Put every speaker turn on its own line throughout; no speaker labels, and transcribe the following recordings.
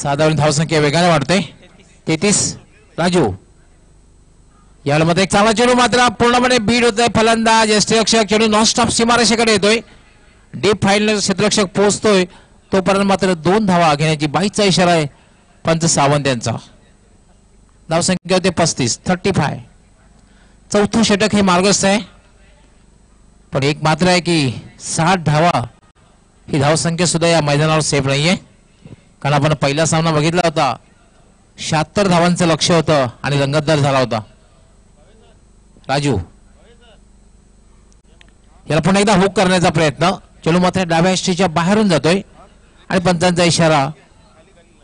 साधारण धावसंख्या वेगाने वाढते 33. राजू याला मध्ये एक चांगला चेंडू मात्र पूर्णपणे बीड होतोय. फलंदाज यष्टिरक्षक चेंडू नॉनस्टॉप सीमारेषेकडे येतोय. डीप फाईनल क्षेत्ररक्षक पोहोचतोय तोपर्यंत मात्र 2 धावा घेण्याची बाईचा इशारा आहे पंच सावंत यांचा. धावसंख्या होते 35. 35. चौथं षटक हे मार्गस्थ आहे पण एक मात्र आहे की 60 धावा ही धावसंख्या सुद्धा या मैदानावर सेफ नाहीये. कारण आपण पहिला सामना बघितला होता 76 धावांचं लक्ष होतं आणि रंगतदार झाला होता. राजू याला पुन्हा एकदा हुक करण्याचा प्रयत्न. चेंडू मात्र डाव्या यष्टीच्या बाहेरून जातोय आणि पंचांचा इशारा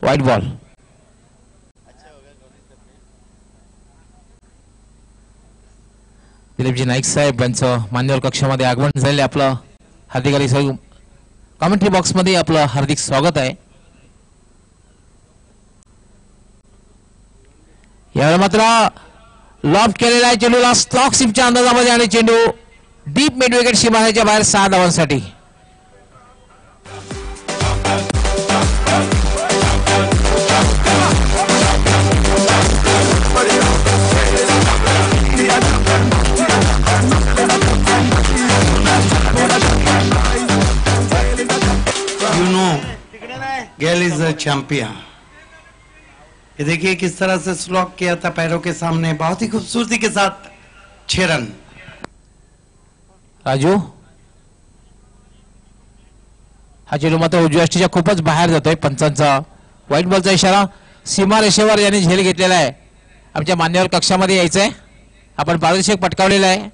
व्हाईट बॉल. दिलीपजी नाईक साहेब यांचं मान्यवर कक्षामध्ये आगमन झाले. आपलं हार्दिक कॉमेंट्री बॉक्स मध्ये आपलं हार्दिक स्वागत आहे. यावेळी मात्र लॉफ्ट केलेला आहे चेंडूला स्टॉक स्लिपच्या अंदाजामध्ये आणि चेंडू डीप मिड विकेट सीमारेषेच्या बाहेर 6 धावांसाठी.
गेल इज अ चैंपियन. ये देखिए किस तरह से स्लॉक किया था पैरों के सामने, बहुत ही खूबसूरती के साथ 6 रन.
राजू हा चेंडू मात्र उजव्या यष्टीच्या खूपच बाहेर जातोय. पंचांचा व्हाईट बॉलचा इशारा. सीमारेषेवर यांनी झेल घेतलेला आहे. आमच्या मान्यवर कक्षामध्ये यायचंय. आपण पारदर्शक पटकावलेला आहे.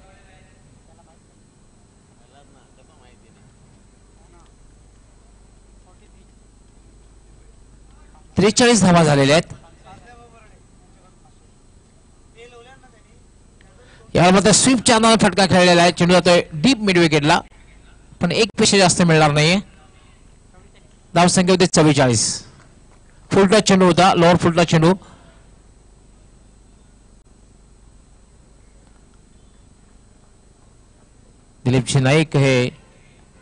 त्रेचाळीस धावा झालेल्या आहेत. यामध्ये स्वीपच्या अंदाजाने फटका खेळलेला आहे. चेंडू जातोय डीप मिड विकेटला पण एक पेक्षा जास्त मिळणार नाहीये. धावसंख्या होती 44. फुलटा चेंडू होता. लोअर फुलटा चेंडू. दिलीपजी नाईक हे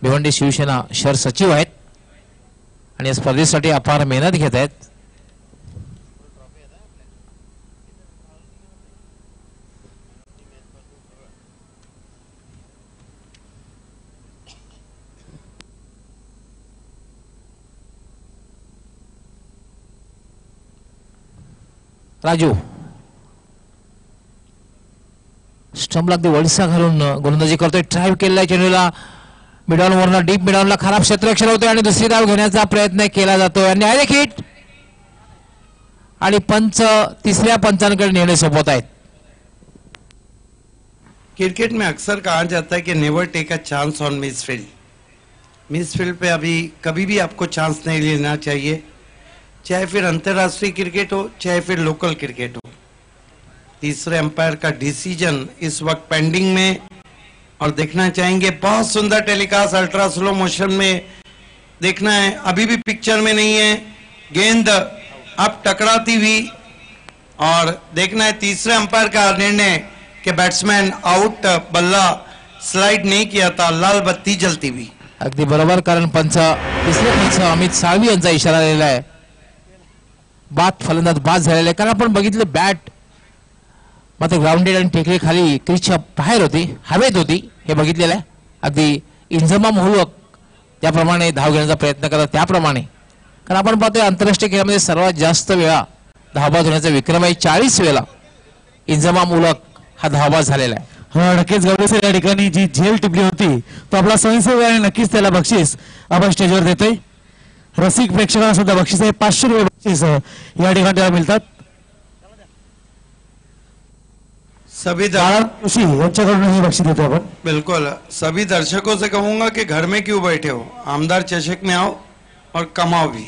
भिवंडी शिवसेना शहर सचिव आहेत आणि या स्पर्धेसाठी अपार मेहनत घेत आहेत. राजू स्टंपला अगदी वळसा घालून गोलंदाजी करतोय. ड्राईव्ह केलेला चेंडूला मिडॉन वरनं डीप मिडॉनला खराब क्षेत्ररक्षण होतोय आणि दुसरी धाव घेण्याचा प्रयत्न केला जातोय आणि डायरेक्ट हिट आणि पंच तिसऱ्या पंचांकडे निर्णय सोपवत आहेत.
क्रिकेट में अक्सर कहा जाता है कि never take a chance on misfield. Misfield पे अभी कभी भी आपको चांस नहीं लेना चाहिए, चाहे फिर अंतर्राष्ट्रीय क्रिकेट हो चाहे फिर लोकल क्रिकेट हो. तीसरे अंपायर का डिसीजन इस वक्त पेंडिंग में और देखना चाहेंगे. बहुत सुंदर टेलीकास्ट अल्ट्रा स्लो मोशन में देखना है. अभी भी पिक्चर में नहीं है. गेंद अब टकराती हुई और देखना है तीसरे अंपायर का निर्णय कि बैट्समैन आउट, बल्ला स्लाइड नहीं किया था, लाल बत्ती जलती हुई.
अगदी बरोबर. कारण तिसरे पंच अमित साळवी यांचा इशारा दिलेला आहे. बाद फलंदाज बाद झालेला आहे. कारण आपण बघितलं बॅट मात्र ग्राउंडेड आणि टेकडी खाली क्रीजच्या बाहेर होती, हवेत होती हे बघितलेलं आहे. अगदी इंजमाम हुलक त्याप्रमाणे धाव घेण्याचा प्रयत्न करतात त्याप्रमाणे. कारण आपण पाहतोय आंतरराष्ट्रीय खेळामध्ये सर्वात जास्त वेळा धावबाद होण्याचा विक्रम आहे. 40 वेळा इंजमाम उलक हा धावबाद झालेला आहे.
हो नक्कीच गवडे सर या ठिकाणी जी झेल टिपली होती तो आपला स्वयंसेवी आणि नक्कीच त्याला बक्षीस आपण स्टेजवर देतोय. रसिक प्रेक्षकांना सुद्धा बक्षीस आहे. 500 रुपये बक्षीस या ठिकाणी त्याला मिळतात.
सभी
यांच्याकडून हे बक्षीस देतो आपण.
बिल्कुल. सभी दर्शकों से कहूंगा कि घर में क्यों बैठे हो, आमदार चषक में आओ और कमाओ भी.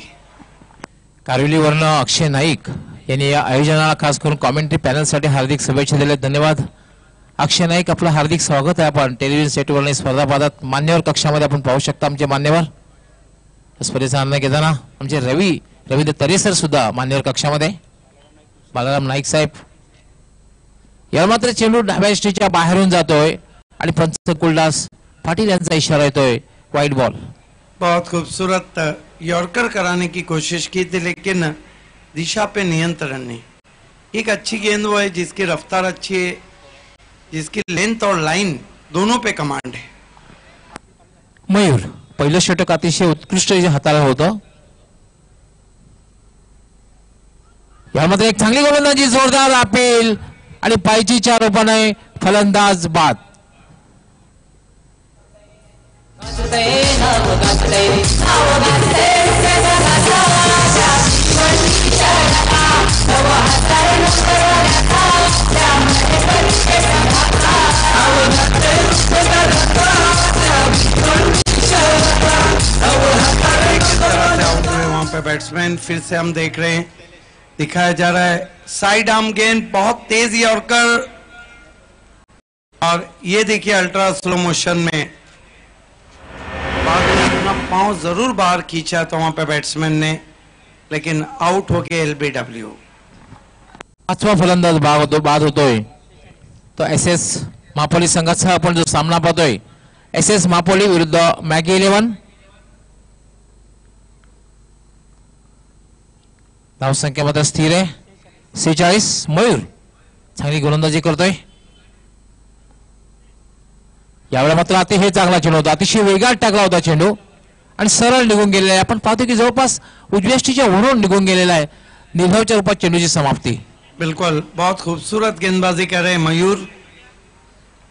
कारिवलीवरनं अक्षय नाईक यांनी या आयोजनाला खास करून कॉमेंट्री पॅनलसाठी हार्दिक शुभेच्छा दिल्या. धन्यवाद अक्षय नाईक. आपलं हार्दिक स्वागत आहे. आपण टेलिव्हिजन सेटवर स्पर्धा पाहतात. मान्यवर कक्षामध्ये आपण पाहू शकता आमचे मान्यवर. स्पर्धेचा आनंद घेताना आमचे रवींद्र तरेसर सुद्धा मान्यवर कक्षामध्ये. बालाराम नाईक साहेब. याला मात्र चेंडू डाव्या यष्टीच्या बाहेरून जातोय आणि पंच कुलदास पाटील यांचा इशारा येतोय व्हाईट बॉल.
बहुत खूबसूरत यॉर्कर कराने की कोशिश की थी, लेकिन दिशा पे नियंत्रण नहीं। एक अच्छी गेंद वो है जिसकी रफ्तार अच्छी है, जिसकी लेंथ और लाइन दोनों पे कमांड है।
मयूर पहिलं षटक अतिशय उत्कृष्ट हाताळलं होतं. यामध्ये एक चांगली गोलंदाजी, जोरदार अपील आणि पायचीच्या रूपाने फलंदाज बाद.
वहां पे बैट्समैन फिर से हम देख रहे हैं, दिखाया जा रहा है साइड आर्म गेंद, बहुत तेज यॉर्कर, और ये देखिए अल्ट्रा स्लो मोशन में अपना पांव जरूर बाहर खींचा तो वहां पे बैट्समैन ने, लेकिन आउट हो गए एलबीडब्ल्यू.
पाचवा फलंदाज बाद होतोय तो एस मापोली संघाचा आपण जो सामना पाहतोय, एस मापोली विरुद्ध मॅगी 11. धावसंख्या मात्र स्थिर आहे 46. मयूर चांगली गोलंदाजी करतोय. यावेळेला मात्र अतिशय चांगला चेंडू होता, अतिशय वेगात टाकला होता चेंडू आणि सरळ निघून गेलेला आहे. आपण पाहतो की जवळपास उजव्याष्टीच्या वरून निघून गेलेला आहे. निर्धावच्या रूपात चेंडूची समाप्ती.
बिल्कुल बहुत खूबसूरत गेंदबाजी कर रहे हैं मयूर.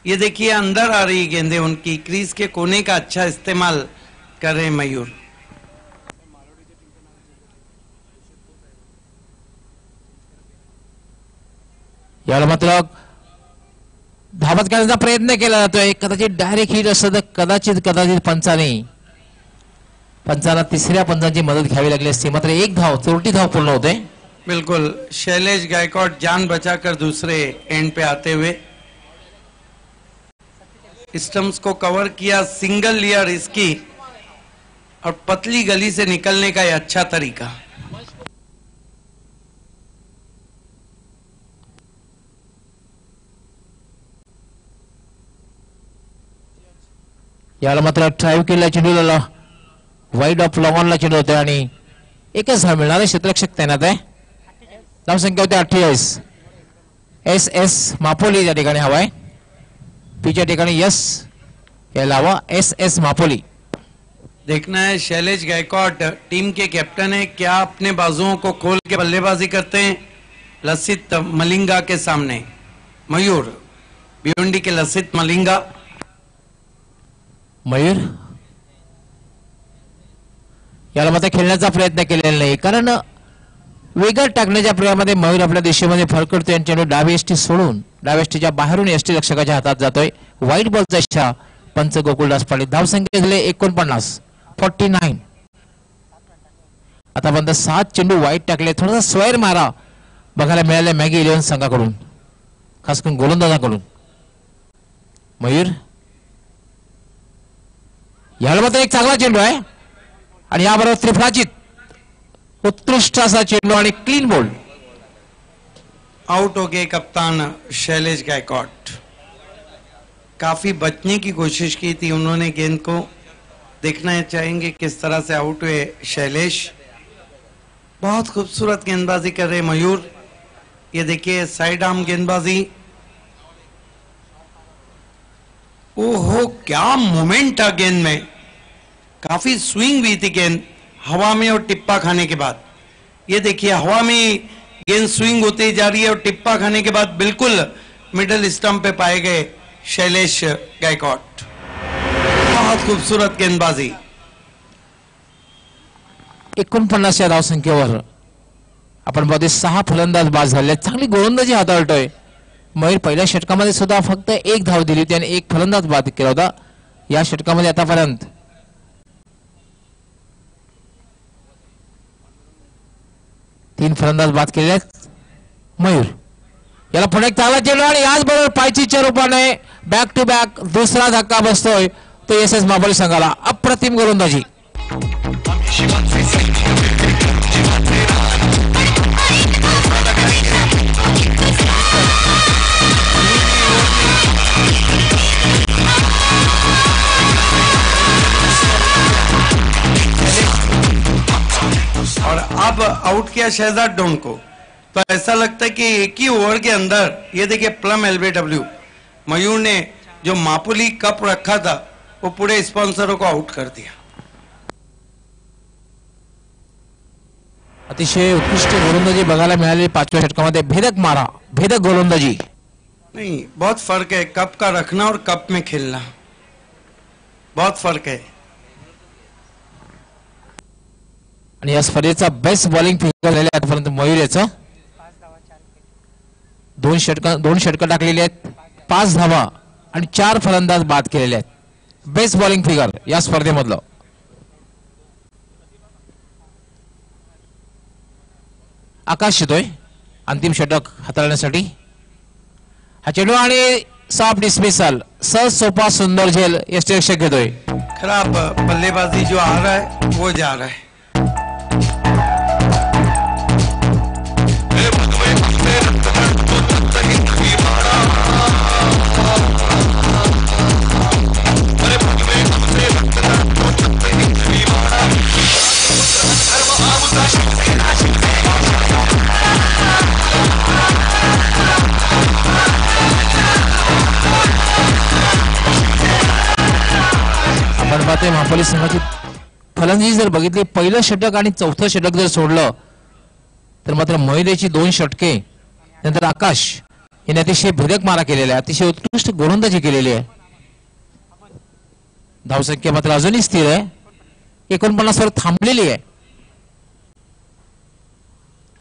ये देखिए अंदर आ रही गेंदें उनकी, क्रीज के कोने का अच्छा इस्तेमाल कर रहे हैं मयूर.
यावेळेला मात्र धावत करण्याचा प्रयत्न केला जातोय. कदाचित डायरेक्ट हिट असतं तर कदाचित पंचांना तिसऱ्या पंचांची मदत घ्यावी लागली असती. मात्र एक धाव, चोरटी धाव पूर्ण होते.
बिल्कुल शैलेश गायकवाड़ जान बचाकर दूसरे एंड पे आते हुए स्टंप्स को कवर किया. सिंगल लिया रिस्की और पतली गली से निकलने का यह अच्छा तरीका.
याला मात्र ड्राईव्ह केलेला चेंडूला वाईड ऑफ लॉंगॉनला चेंडू होते आणि एकच धाव मिळणारे क्षेत्ररक्षक तैनात आहे. धावसंख्या होते 48. एस मापोली या ठिकाणी हवाय. पीच्या ठिकाणी यस यायला हवा. एस मापोली.
देखना है शैलेश गायकवाड़ टीम के कैप्टन है, क्या अपने बाजुओं को खोल के बल्लेबाजी करते हैं लसित मलिंगा के सामने. मयूर भिवंडी के लसित मलिंगा.
मयूर याला मात्र खेळण्याचा प्रयत्न केलेला नाही, कारण वेगात टाकण्याच्या प्रयोगामध्ये मयूर आपल्या दिशेमध्ये फरकडतोय आणि चेंडू डावी एसटी सोडून डाव्या एसटीच्या बाहेरून एसटी रक्षकाच्या हातात जातोय. वाईट बॉलचा इच्छा पंच गोकुळदास पाटील. धावसंख्या झाले 49. आतापर्यंत 7 चेंडू वाईट टाकले. थोडासा स्वैर मारा बघायला मिळाला मॅगी 11 संघाकडून, खास करून गोलंदाजाकडून. मयूर याला मात्र एक चांगला चेंडू आहे आणि याबरोबर त्रिफळाचित उत्कृष्ट असा चेंडू आणि क्लीन बोल्ड.
आउट हो गए कप्तान शैलेश गायकवाड़. काफी बचने की कोशिश की थी उन्होंने गेंद को. देखना चाहेंगे किस तरह से आउट हुए शैलेश. बहुत खूबसूरत गेंदबाजी कर रहे मयूर. ये देखिए साइड आर्म गेंदबाजी. ओहो क्या मोमेंट था गेंद में, काफी स्विंग हुई थी गेंद हवा में और टिप्पा खाने के बाद. ये देखिए हवा में गेंद स्विंग होती जा रही है और टिप्पा खाने के बाद बिल्कुल मिडल स्टंप पे पाए गए शैलेश गायकवाड़. बहुत खूबसूरत गेंदबाजी.
49 या धावसंख्येवर आपण बघतो 6 फलंदाज बाद झाले. चांगली गोलंदाजी हाताळतोय मयूर. पहिल्या षटकामध्ये सुद्धा फक्त 1 धाव दिली होती आणि 1 फलंदाज बाद केला होता. या षटकामध्ये आतापर्यंत 3 फलंदाज बाद केले आहेत. मयूर याला पुढे एक चांगला चेंडू आणि याचबरोबर पायचीच्या रूपाने बॅक टू बॅक दुसरा धक्का बसतोय तो एस मापोली संघाला. अप्रतिम गोलंदाजी.
गया शहजाद डोन को। तो ऐसा लगता है कि एक ही ओवर के अंदर ये देखिए प्लम एलबीडब्ल्यू मयूर ने जो मापुली कप रखा था वो पूरे स्पॉन्सरों को आउट कर दिया।
अतिशय उत्कृष्ट गोलंदाजी बघायला मिळाली पाचव्या षटकामध्ये, भेदक मारा, भेदक गोलंदाजी।
नहीं, बहुत फर्क है कप का रखना और कप में खेलना, बहुत फर्क है।
आणि या स्पर्धेचा बेस्ट बॉलिंग फिगर झालेला आतापर्यंत मयूर याचं। दोन षटकं टाकलेली आहेत, 5 धावा आणि 4 फलंदाज बाद केलेले आहेत। बेस्ट बॉलिंग फिगर या स्पर्धेमधलं। आकाश येतोय अंतिम षटक हाताळण्यासाठी। हा चेंडू आणि सॉफ्ट डिस्मिसल, सहज सोपा सुंदर झेल यष्टिरक्षक घेतोय।
खराब बल्लेबाजी जो आ रहा है वो जा रहा है।
आपण पाहतोय महापालिका संघाची फलंदाजी जर बघितली, पहिलं षटक आणि चौथं षटक जर सोडलं तर मात्र महिलेची 2 षटके, नंतर आकाश याने अतिशय भेदक मारा केलेला आहे, अतिशय उत्कृष्ट गोलंदाजी केलेली आहे। धावसंख्या मात्र अजूनही स्थिर आहे, 49 वर थांबलेली आहे।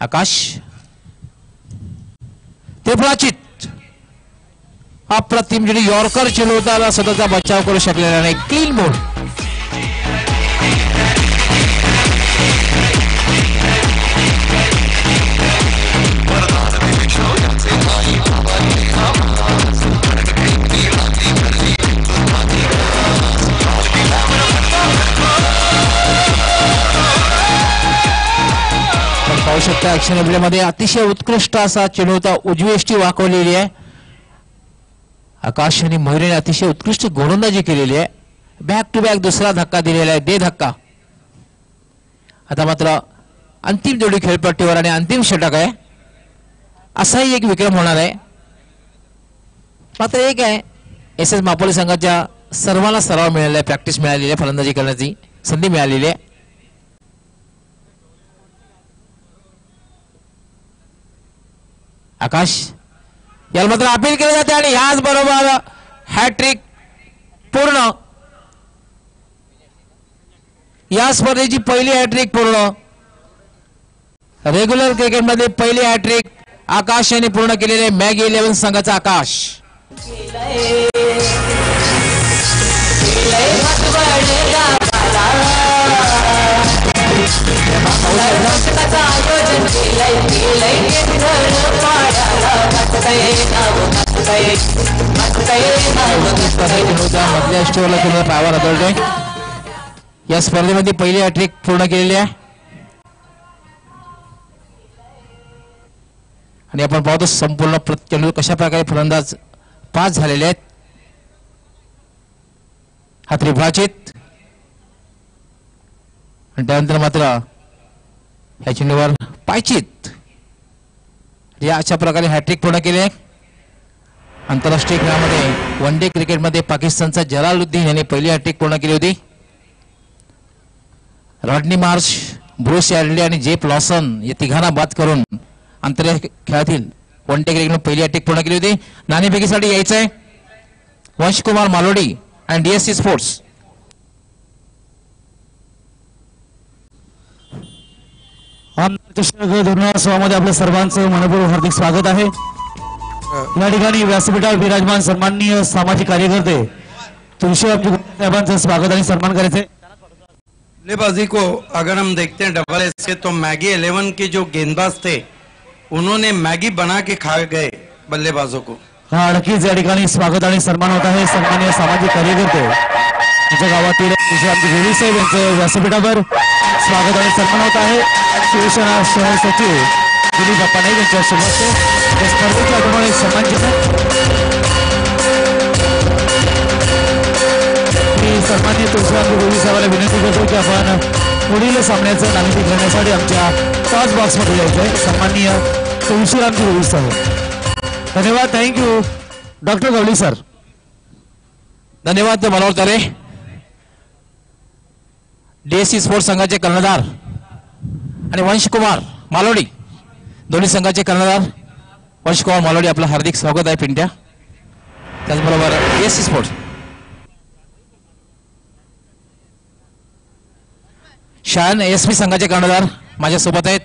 आकाश त्रिफळाचीत अप्रतिम जरी यॉर्कर चेंडूला स्वतःचा बचाव करू शकलेला नाही, क्लीन बोल। पाहू शकता ऍक्शन प्लेमध्ये अतिशय उत्कृष्ट असा चेंडूचा उजवीष्टी वाकवलेली आहे। आकाश आणि मयूरने अतिशय उत्कृष्ट गोलंदाजी केलेली आहे। बॅक टू बॅक दुसरा धक्का दिलेला आहे, दे धक्का। आता मात्र अंतिम जोडी खेळपट्टीवर आणि अंतिम षटक आहे, असाही एक विक्रम होणार आहे। मात्र एक आहे, एस एस मापोली संघाच्या सर्वांना सराव मिळालेला आहे, प्रॅक्टिस मिळालेली आहे, फलंदाजी करण्याची संधी मिळालेली आहे। आकाश याला मात्र अपील केले जाते आणि ह्याच बरोबर हॅट्रिक पूर्ण। या स्पर्धेची पहिली हॅट्रिक पूर्ण, रेग्युलर क्रिकेटमध्ये पहिली हॅट्रिक आकाश यांनी पूर्ण केलेले मॅगी 11 संघाचा आकाश। मधल्या स्टोअरला पायावर आदळतोय। या स्पर्धेमध्ये पहिली हॅट्रिक पूर्ण केलेली आहे आणि आपण पाहतो संपूर्ण चेंडू कशा प्रकारे फलंदाज पास झालेले आहेत। हा त्रिफळाचीत आणि त्यानंतर मात्र या चेंडूवर पायचीत। या अशा प्रकारे हॅट्रिक पूर्ण केले। आंतरराष्ट्रीय खेळामध्ये वन डे क्रिकेटमध्ये पाकिस्तानचा जलालुद्दीन यांनी पहिली हॅट्रिक पूर्ण केली होती। रॉडनी मार्श, ब्रूस यॅर्डले आणि जेफ लॉसन या तिघांना बाद करून आंतरराष्ट्रीय खेळातील वन डे क्रिकेटमध्ये पहिली हॅट्रिक पूर्ण केली होती। नाणेफेकीसाठी यायचंय वंशकुमार मालोडी आणि डीएससी स्पोर्ट्स।
मध्ये आपल्या सर्वांचं मनपूर्वक हार्दिक स्वागत आहे। या ठिकाणी व्यासपीठावर विराजमान सन्माननीय सामाजिक कार्यकर्ते तुळशी साहेबांचं स्वागत आणि सन्मान करायचे।
बल्लेबाजी को अगर हम देखते हैं डबल एस के, तो मैगी 11 के जो गेंदबाज थे उन्होंने मैगी बना के खा गए बल्लेबाजों को।
हा नक्कीच या ठिकाणी स्वागत आणि सन्मान होत आहे। सन्माननीय सामाजिक कार्यकर्ते तुमच्या गावातील गोरी साहेब यांचं व्यासपीठावर स्वागत आणि सन्मान होत आहे। शिवसेना शहर सचिव दिलीप बाप्पा नाईक यांच्या शुभेच्छा स्पर्धेच्या आठवणी सन्मान मी सन्माननीय तुळशीराम गोरी साहेबांना विनंती करतो की आपण पुढील सामन्याचं नाणेफेक घेण्यासाठी आमच्या 5 बॉक्समध्ये जायचंय सन्माननीय तुळशीरामजी गवळी साहेब. धन्यवाद. थँक्यू डॉक्टर गवळी सर.
धन्यवाद मनोहर तारे. डीएससी स्पोर्ट्स संघाचे कर्णधार आणि वंशकुमार मालोडी दोन्ही संघाचे कर्णधार वंशकुमार मालोडी आपलं हार्दिक स्वागत आहे पिंट्या. त्याचबरोबर डीएससी स्पोर्ट्स शान एसपी संघाचे कर्णधार माझ्यासोबत आहेत.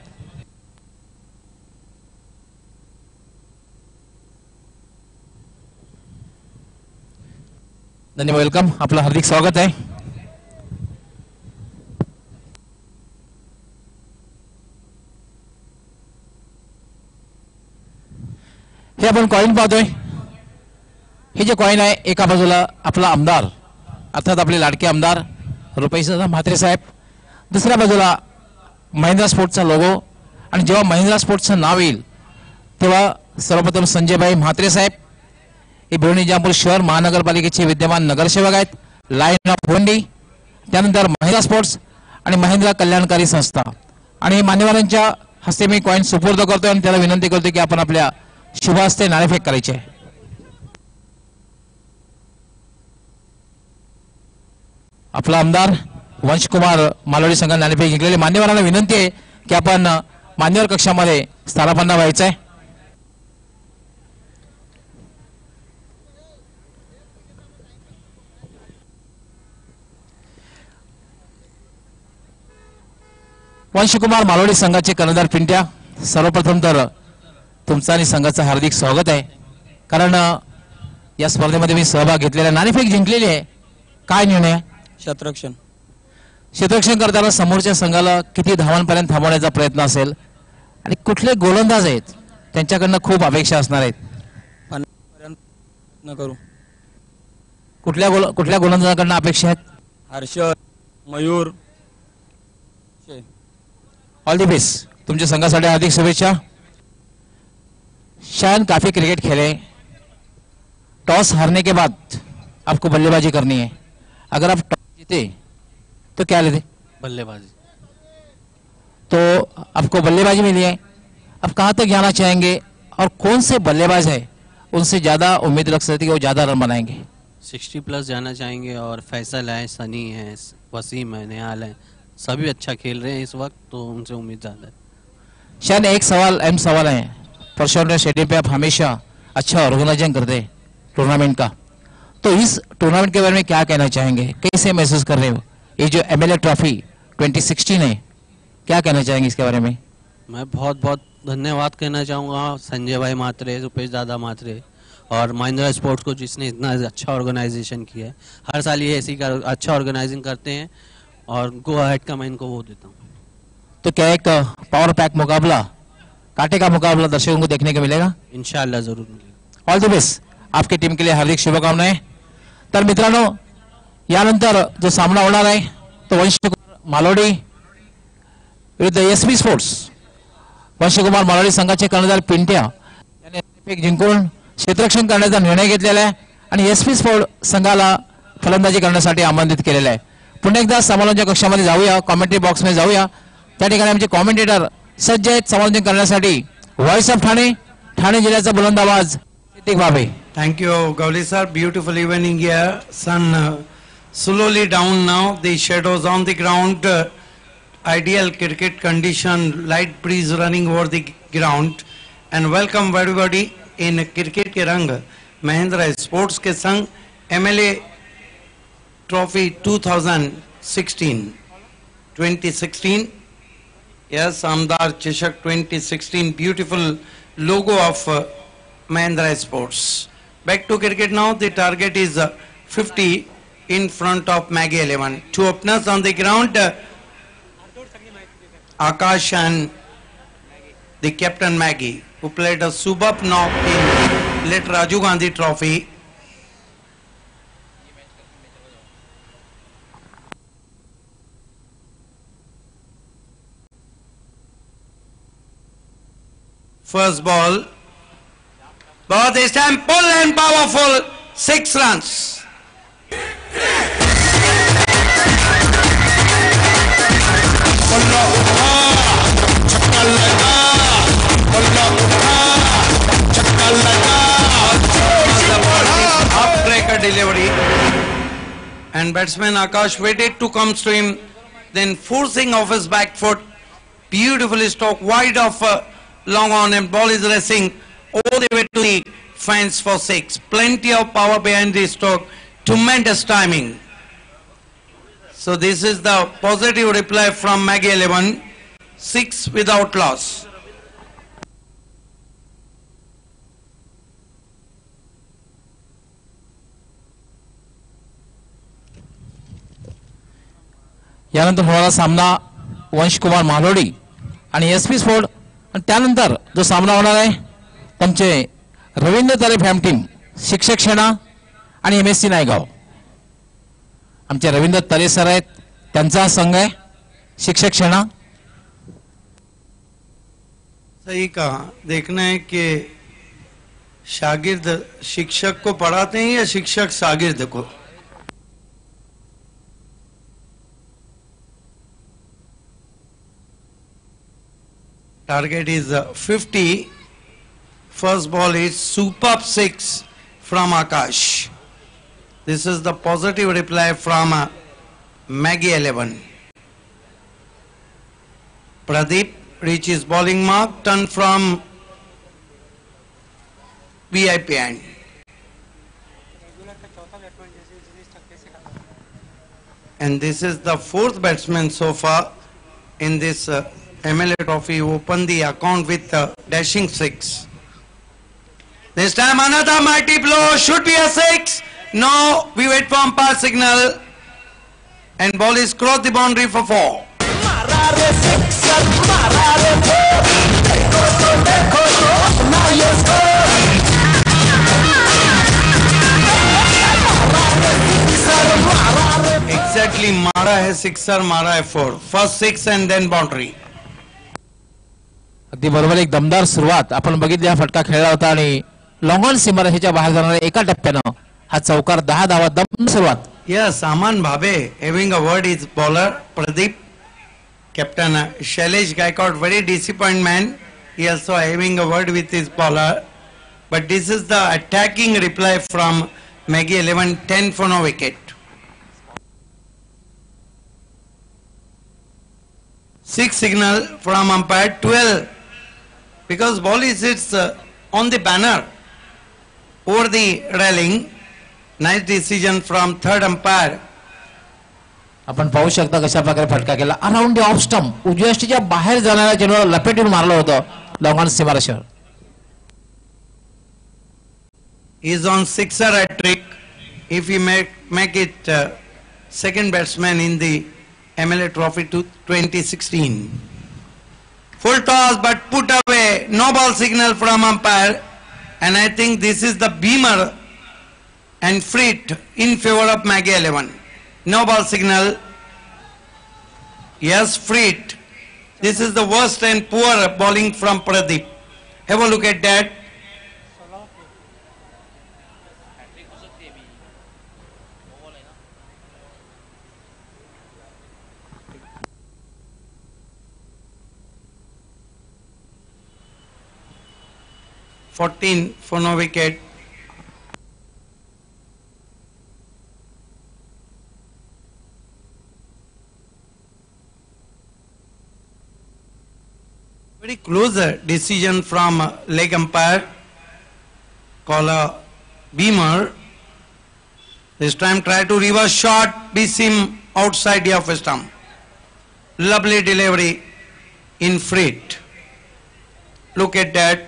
धन्यवाद. वेलकम. आपलं हार्दिक स्वागत आहे. हे आपण कॉइन पाहतोय. हे जे कॉइन आहे एका बाजूला आपला आमदार अर्थात आपले लाडके आमदार रुपेशदादा म्हात्रे साहेब, दुसऱ्या बाजूला महिंद्रा स्पोर्ट्सचा लोगो. आणि जेव्हा महिंद्रा स्पोर्ट्सचं नाव येईल तेव्हा सर्वप्रथम संजयभाई म्हात्रे साहेब हे भिवंडी निजामपूर शहर महानगरपालिकेचे विद्यमान नगरसेवक आहेत. लाईन ऑफ भिवंडी, त्यानंतर महिंद्रा स्पोर्ट्स आणि महिंद्रा कल्याणकारी संस्था. आणि मान्यवरांच्या हस्ते मी कॉइन सुपूर्द करतोय आणि त्याला विनंती करतो की आपण आपल्या शुभ हस्ते नाणेफेक करायची आहे. आपला आमदार वंशकुमार मालोडी संघाने नाणेफेक जिंकलेले. मान्यवरांना विनंती आहे की आपण मान्यवर कक्षामध्ये स्थानापन्न व्हायचं आहे. वंशकुमार मालोडी संघाचे कर्णधार पिंट्या, सर्वप्रथम तर तुमचं आणि संघाचं हार्दिक स्वागत आहे. कारण या स्पर्धेमध्ये मी सहभाग घेतलेला, नाणेफेक जिंकलेली आहे. काय निर्णय? क्षेत्ररक्षण करताना समोरच्या संघाला किती धावांपर्यंत थांबवण्याचा प्रयत्न असेल आणि कुठले गोलंदाज आहेत त्यांच्याकडनं खूप अपेक्षा असणार आहेत.
करू
कुठल्या गोलंदाजाकडनं अपेक्षा आहेत?
Harshad, Mayur.
All the best. तुमच्या संघासाठी हार्दिक शुभेच्छा. शायन काफी क्रिकेट खेले. टॉस हारने के बाद आपको बल्लेबाजी करनी है. अगर आप टॉस जीते तो क्या लेते?
बल्लेबाजी.
तो आपको बल्लेबाजी मिली है. अब कहां तक जाना चाहेंगे और कौन से बल्लेबाज है उनसे ज्यादा उम्मीद रख सकते कि वो ज्यादा रन बनाएंगे?
60+ जाना चाहेंगे और फैसल है, सनी है, वसीम है, निहाल है, सभी अच्छा खेल रहे हैं इस वक्त, तो उनसे उम्मीद ज्यादा है.
शायद एक अहम सवाल है. परशुराम स्टेडियम पे आप हमेशा अच्छा ऑर्गेनाइजिंग करते टूर्नामेंट का, तो इस टूर्नामेंट के बारे में क्या कहना चाहेंगे? कैसे महसूस कर रहे हो? ये जो MLA ट्रॉफी 2016 है, क्या कहना चाहेंगे इसके बारे में?
मैं बहुत बहुत धन्यवाद कहना चाहूँगा संजय भाई म्हात्रे, रुपेश दादा म्हात्रे और महिंद्रा स्पोर्ट्स को, जिसने इतना अच्छा ऑर्गेनाइजेशन किया है. हर साल ये ऐसी अच्छा ऑर्गेनाइजिंग करते हैं और गो अहेड का मैं इनको वो देता हूँ.
तो क्या एक पावर पैक मुकाबला, कांटे का मुकाबला दर्शकों को देखने को मिलेगा?
इंशाल्लाह जरूर मिलेगा.
All the best. आपकी टीम के लिए हार्दिक शुभकामनाएं. तर मित्रांनो, यानंतर जो सामना होणार आहे तो वंशकुमार मालोडी विरुद्ध एसपी स्पोर्ट्स. वंशकुमार मालोडी संघाचे कर्णधार पिंट्या याने नाणेफेक जिंकून क्षेत्ररक्षण करण्याचा निर्णय घेतलेला आहे आणि एसपी स्पोर्ट संघाला फलंदाजी करण्यासाठी आमंत्रित केलेलं आहे. पुन्हा एकदा समालोचन कक्षामध्ये जाऊया, कॉमेंट्री बॉक्समध्ये जाऊया. त्या ठिकाणी आमचे कॉमेंटेटर सज्ज आहेत समालोचन करण्यासाठी. व्हॉइस ऑफ ठाणे, ठाणे जिल्ह्याचा बुलंद आवाज सिद्दीक बाबे.
Thank you, Gowli sir. Beautiful evening here. Sun slowly down now. The shadows on the ground. Ideal cricket condition. Light breeze running over the ground. And welcome everybody in cricket के रंग Mahindra sports के संग MLA trophy 2016. Yes, Amdar Cheshak 2016. Beautiful logo of Mahindra Sports. Back to cricket now. The target is 50 in front of Maggie 11. Two openers on the ground. Akash and the captain Maggie, who played a superb knock in late Rajiv Gandhi Trophy. First ball. But this time pull and powerful. 6 runs.
छक्का
delivery, and batsman Akash waited to come to him, then forcing off his back foot, beautifully struck wide of long on, and ball is racing all the way to the fence for 6. Plenty of power behind the stroke, tremendous timing. So this is the positive reply from Maggie 11, 6 without loss.
यानंतर होणारा सामना वंशकुमार मालोडी आणि SP sport, आणि त्यानंतर जो सामना होणार आहे तुमचे रवींद्र तरे फॅम टीम शिक्षक शेणा आणि MSC नायगाव. आमचे रवींद्र तरे सर आहेत, त्यांचा संघ आहे शिक्षक शेणा.
सही कहा. देखना है कि शागिर्द शिक्षक को पढ़ाते हैं या शिक्षक शागिर्द को. Target is 50. First ball is superb 6 from Akash. This is the positive reply from Maggie 11. Pradeep reaches bowling mark, turn from VIP end. And this is the fourth batsman so far in this MLA Trophy who opened the account with dashing 6. This time another mighty blow, should be a 6. No, we wait for umpire signal, and ball is crossed the boundary for 4. Exactly, मारा है sixer, मारा है 4. First 6 and then boundary.
अगदी बरोबर, एक दमदार सुरुवात आपण बघितली. हा फटका खेळला होता आणि लॉंग ऑन सीमारेषेच्या बाहेर जाणाऱ्या एका टप्प्यानं हा चौकार 10 धावा दम सुरुवात.
Yes, Aman Bhabe having a word is bowler. Pradeep, captain Shailesh Gaikwad, very disappointed man. He also having a word with his bowler. But this is the attacking reply from Maggie 11, 10 for no wicket. 6 signal from umpire, 12. Because ball is on the banner over the railing. Nice decision from third umpire.
आपण पाहू शकता कशा प्रकारे फटका केला. Around the off stump उजव्या यष्टीच्या बाहेर जाणाऱ्या चेंडूला लपेटून मारलं होतं लॉंग ऑन सीमारेषेवर.
He is on sixer hat trick. If he make it second batsman in the MLA Trophy to 2016. Full toss but put away. No ball signal from umpire, and I think this is the beamer and frit in favor of Maggie 11. No ball signal. Yes, frit. This is the worst and poor bowling from Pradeep. Have a look at that. (14 for no wicket). Very close decision from leg umpire, call a beamer. This time try to reverse shot, be seam outside the off stump. Lovely delivery in frit. Look at that.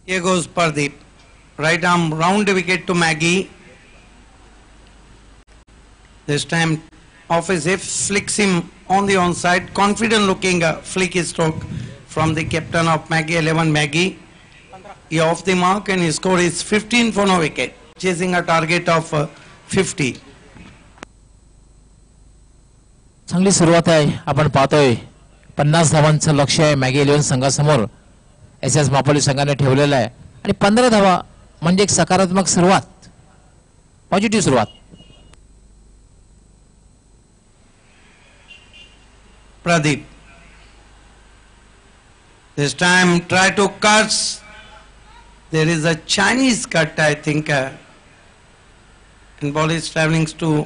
Here goes Pardeep. Right arm round the wicket to Maggie. This time off his hip, flicks him on the onside. Confident looking flicky stroke from the captain of Maggie 11, Maggie. He off the mark and his score is 15 for no wicket. Chasing a target of 50.
चांगली सुरुवात आहे. आपण पाहतोय 50 धावांचं लक्ष्य आहे Maggi 11 संघासमोर SS मापोली संघाने ठेवलेला आहे आणि 15 धावा म्हणजे एक सकारात्मक सुरुवात, पॉझिटिव्ह सुरुवात.
Pradeep. This time try to cut. There is a Chinese cut, I think, and ball is traveling to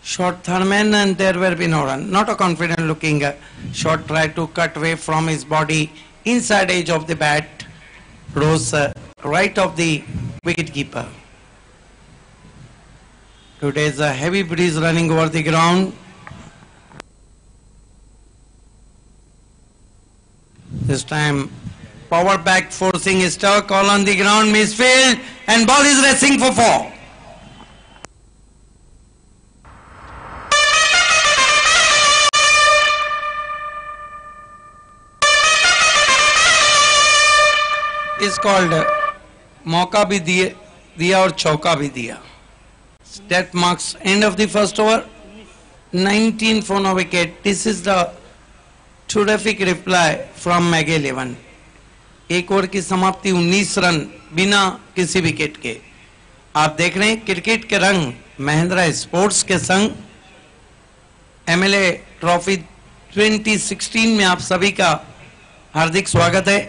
short Thurman, and there will be no run. Not a confident looking shot, try to cut away from his body, inside edge of the bat, rose right of the wicket keeper. Today is a heavy breeze running over the ground. This time power back forcing a star call on the ground, misfield, and ball is racing for 4. Is called मौका भी दिया और चौका भी दिया. That marks end of the first over. 19 for no wicket. This is the terrific reply from Maggie 11. एक over की समाप्ति 19 run बिना किसी विकेट के. आप देख रहे हैं क्रिकेट के रंग महिंद्रा स्पोर्ट्स के संग. एमएलए ट्रॉफी 2016 में आप सभी का हार्दिक स्वागत है.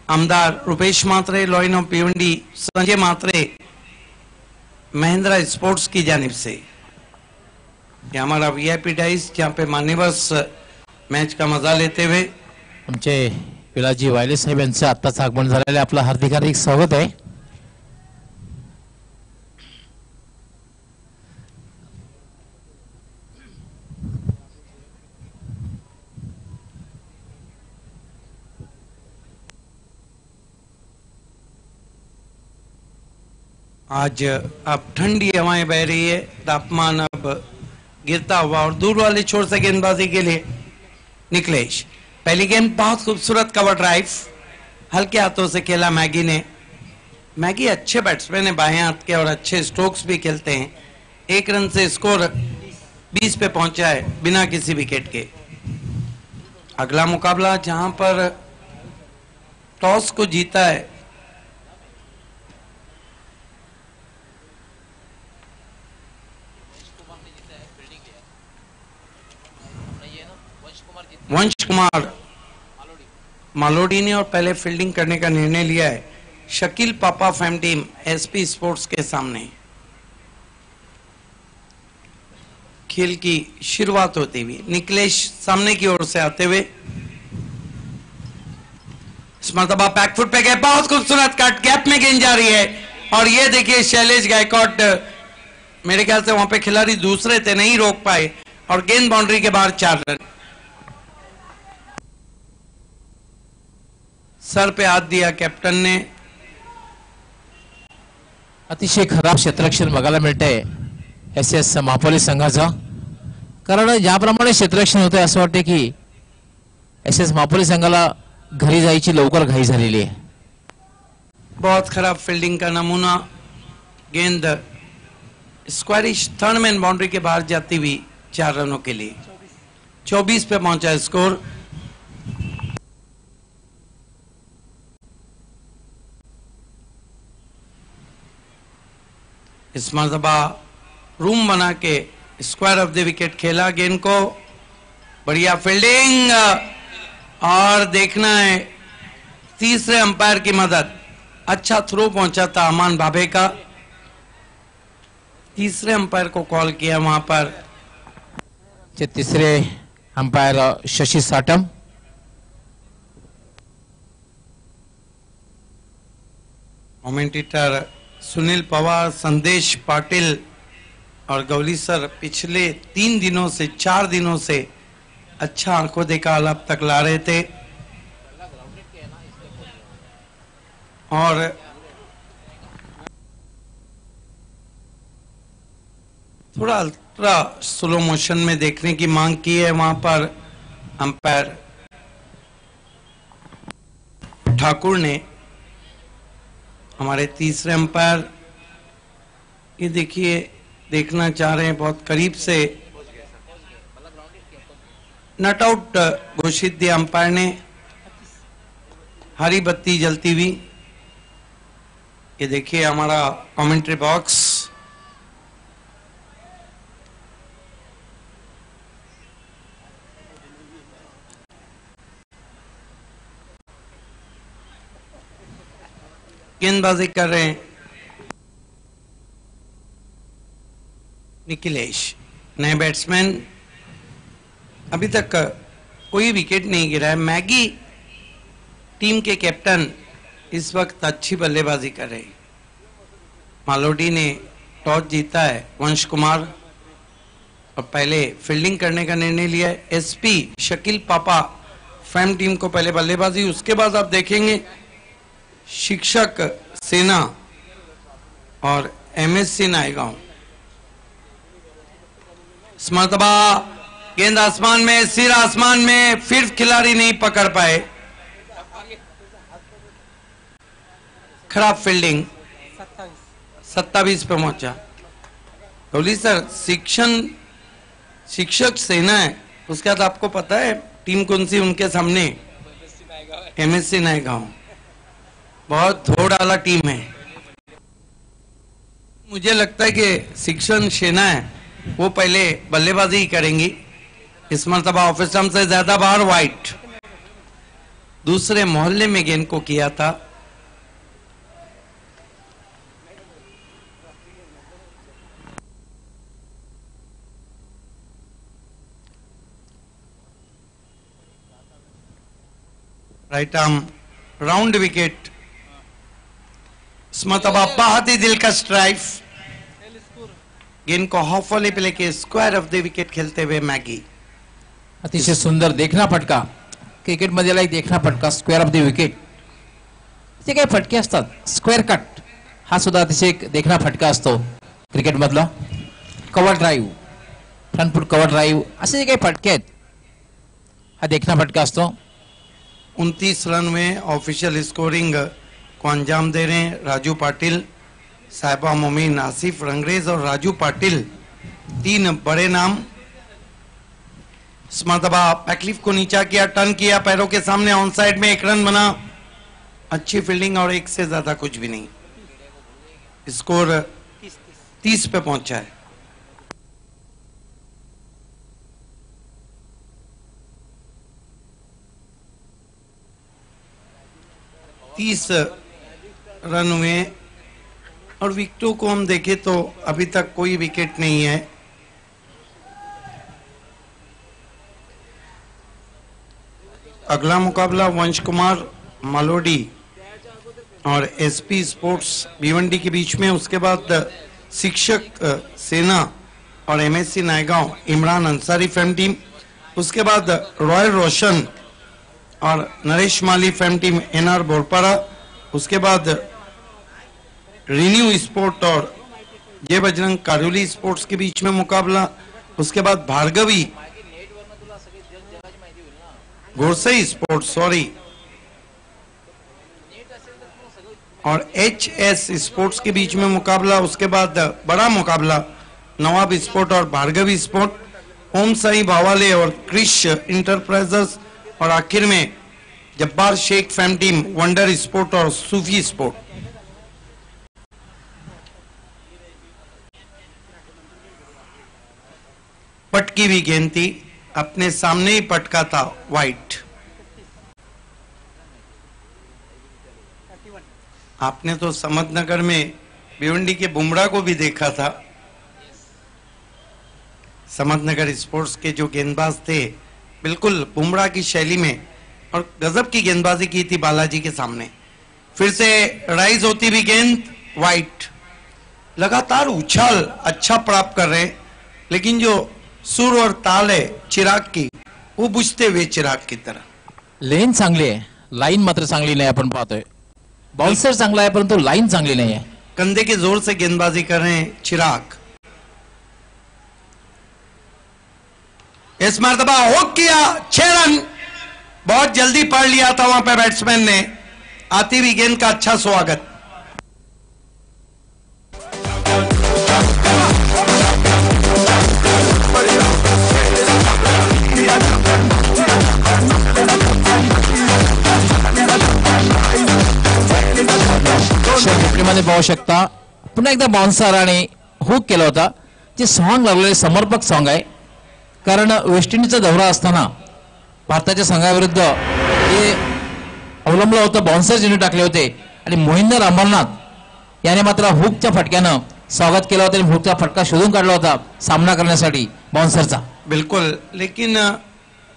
आमदार Rupesh Mhatre, lion of PND Sanjay Mhatre, Mahindra sports की जानिब से. ये हमारा वीआईपी डाइस जहाँ पे मान्यवर्स मॅच का मजा लेते हुए.
आमचे विलासजी वायले साहेब यांचं आत्ताच आगमन झालेलं आपलं हार्दिक हार्दिक स्वागत आहे.
आज अब ठंडी हवाएं बह रही है, तापमान अब गिरता हुआ और दूर वाले छोर से गेंदबाजी के लिए निकलेश. पहली गेंद बहुत खूबसूरत कवर ड्राइव, हल्के हाथों से खेला मैगी ने. मैगी अच्छे बैट्समैन है, बाएं हाथ के, और अच्छे स्ट्रोक्स भी खेलते हैं. 1 रन से स्कोर 20 पे पहुंचा है बिना किसी विकेट के. अगला मुकाबला जहां पर टॉस को जीता है वंश कुमार मालोडी ने, और पहले फील्डिंग करने का निर्णय लिया है शकील पापा फैम टीम एसपी स्पोर्ट्स के सामने. खेल की शुरुआत होती हुई निकलेश सामने की ओर से आते हुए. इस मरतबा बैकफुट पे गए, बहुत खूबसूरत कट, गैप में गेंद जा रही है. और ये देखिए शैलेश गायकवाड, मेरे ख्याल से वहां पे खिलाड़ी दूसरे थे, नहीं रोक पाए और गेंद बाउंड्री के बाहर 4 रन. सर पे हात दिया कॅप्टन ने.
अतिशय खराब क्षेत्ररक्षण बघायला मिळतंय एस मापोली संघाचं. कारण ज्याप्रमाणे क्षेत्ररक्षण होतंय असं वाटतं की एस मापोली संघाला घरी जायची लवकर घाई झालेली आहे.
बहुत खराब फील्डिंग का नमूना. गेंद स्क्वायरिश थर्ड मैन बाउंड्री के बाहर जाती हुई 4 रनों के लिए. 24 पे पहुंचा स्कोर. इस मरतबा रूम बना के स्क्वायर ऑफ द विकेट खेला गेंद को. बढ़िया फील्डिंग, और देखना है तीसरे अंपायर की मदद. अच्छा थ्रो पहुंचा था अमान बाबे का. तीसरे अंपायर को कॉल किया वहां पर.
तीसरे अंपायर शशि साटम.
कमेंटेटर सुनील पवार, संदेश पाटिल और गौली सर पिछले 3 दिनों से 4 दिनों से अच्छा आंखों देखा अब तक ला रहे थे. और थोड़ा अल्ट्रा स्लो मोशन में देखने की मांग की है वहां पर अंपायर ठाकुर ने. हमारे तीसरे अंपायर ये देखिए देखना चाह रहे हैं बहुत करीब से. नट आउट घोषित दिया अंपायर ने. हरी बत्ती जलती हुई. ये देखिए हमारा कमेंट्री बॉक्स. गेंदबाजी कर रहे हैं निखिलेश, नए बैट्समैन। अभी तक कोई विकेट नहीं गिरा है। मैगी टीम के कैप्टन इस वक्त अच्छी बल्लेबाजी कर रहे हैं। मालोडी ने टॉस जीता है, वंश कुमार और पहले फील्डिंग करने का निर्णय लिया है। एसपी शकील पापा फैम टीम को पहले बल्लेबाजी, उसके बाद आप देखेंगे शिक्षक सेना और एमएससी नायगांव। स्मृतबा गेंद आसमान में, सिर आसमान में, फिर खिलाड़ी नहीं पकड़ पाए। खराब फील्डिंग, 27 पे पहुंचा। बोली सर शिक्षक सेना है, उसके बाद आपको पता है टीम कौन सी उनके सामने? एमएससी नायगांव। बहुत धो डाला टीम है। मुझे लगता है कि शिक्षण सेना है वो पहले बल्लेबाजी ही करेंगी। इस मरतबा ऑफ स्टंप से ज्यादा बार वाइट, दूसरे मोहल्ले में गेंद को किया था। Right arm round wicket. स्मतबा बहुत ही दिलकश ड्राइव, गेंद को हाफ वॉले पे लेके स्क्वायर ऑफ द विकेट खेलते हुए मैगी।
अतिशय सुंदर देखना फटका, क्रिकेट मध्ये एक देखना फटका, स्क्वेअर ऑफ द विकेट। जे काही फटके असतात, स्क्वेअर कट हा सुद्धा अतिशय एक देखना फटका असतो क्रिकेट मधला। Cover drive, front foot cover drive, असे जे काही फटके आहेत हा देखना फटका असतो।
29 रन में ऑफिशियल स्कोरिंग को अंजाम दे रहे हैं राजू पाटिल, साहिबा मोमीन, आसिफ रंगरेज और राजू पाटिल, तीन बड़े नाम। स्मृतबा पैकलिफ को नीचा किया, टर्न किया, पैरों के सामने ऑन साइड में 1 रन बना। अच्छी फील्डिंग और 1 से ज्यादा कुछ भी नहीं। स्कोर 30 पे पहुंचा है। तीस रन हुए और विकेटों को हम देखें तो अभी तक कोई विकेट नहीं है। अगला मुकाबला वंश कुमार मालोडी और एसपी स्पोर्ट्स भिवंडी के बीच में। उसके बाद शिक्षक सेना और एमएससी नायगांव इमरान अंसारी फैम टीम। उसके बाद रॉयल रोशन और नरेश माली फैम टीम एनआर बोरपारा। उसके बाद रिन्यू स्पोर्ट और जय बजरंग कारोली स्पोर्ट्स के बीच में मुकाबला। उसके बाद भार्गवी गोरसई स्पोर्ट्स और एचएस स्पोर्ट्स के बीच में मुकाबला। उसके बाद बड़ा मुकाबला नवाब स्पोर्ट और भार्गवी स्पोर्ट, ओम साई भावाले और क्रिश इंटरप्राइजेस और आखिर में जब्बार शेख फैम टीम वंडर स्पोर्ट और सूफी स्पोर्ट। पटकी भी गेंद थी, अपने सामने ही पटका था वाइट। आपने तो समतनगर में भिवंडी के बुमराह को भी देखा था। समतनगर स्पोर्ट्स के जो गेंदबाज थे बिल्कुल बुमराह की शैली में और गजब की गेंदबाजी की थी बालाजी के सामने। फिर से राइज होती भी गेंद वाइट। लगातार उछाल अच्छा प्राप्त कर रहे हैं, लेकिन जो सुर और ताल है चिराग की वो बुझते हुए चिराग की तरह।
लेन चांगली आहे, लाईन मात्र चांगली नाही आपण पाहतोय। बाउन्सर चांगला आहे परंतु लाईन चांगली नाही आहे।
कंधे के जोर से गेंदबाजी कर रहे हैं चिराग। इस मरतबा हुक किया, 6 रन। बहुत जल्दी पढ़ लिया था वहां पे बैट्समैन ने। आती हुई गेंद का अच्छा स्वागत।
मध्ये पाहू शकता पुन्हा एकदा बाउन्सर आणि हुक केला होता। जे सॉन्ग लागलेले समर्पक सॉन्ग आहे, कारण वेस्ट इंडिजचा दौरा असताना भारताच्या संघाविरुद्ध जे अवलंबलं होतं बाउन्सर ज्यांनी टाकले होते आणि मोहिंदर अमरनाथ याने मात्र हुकच्या फटक्यानं स्वागत केलं होतं आणि हुकचा फटका शोधून काढला होता सामना करण्यासाठी बाउंसरचा.
बिल्कुल, लेकिन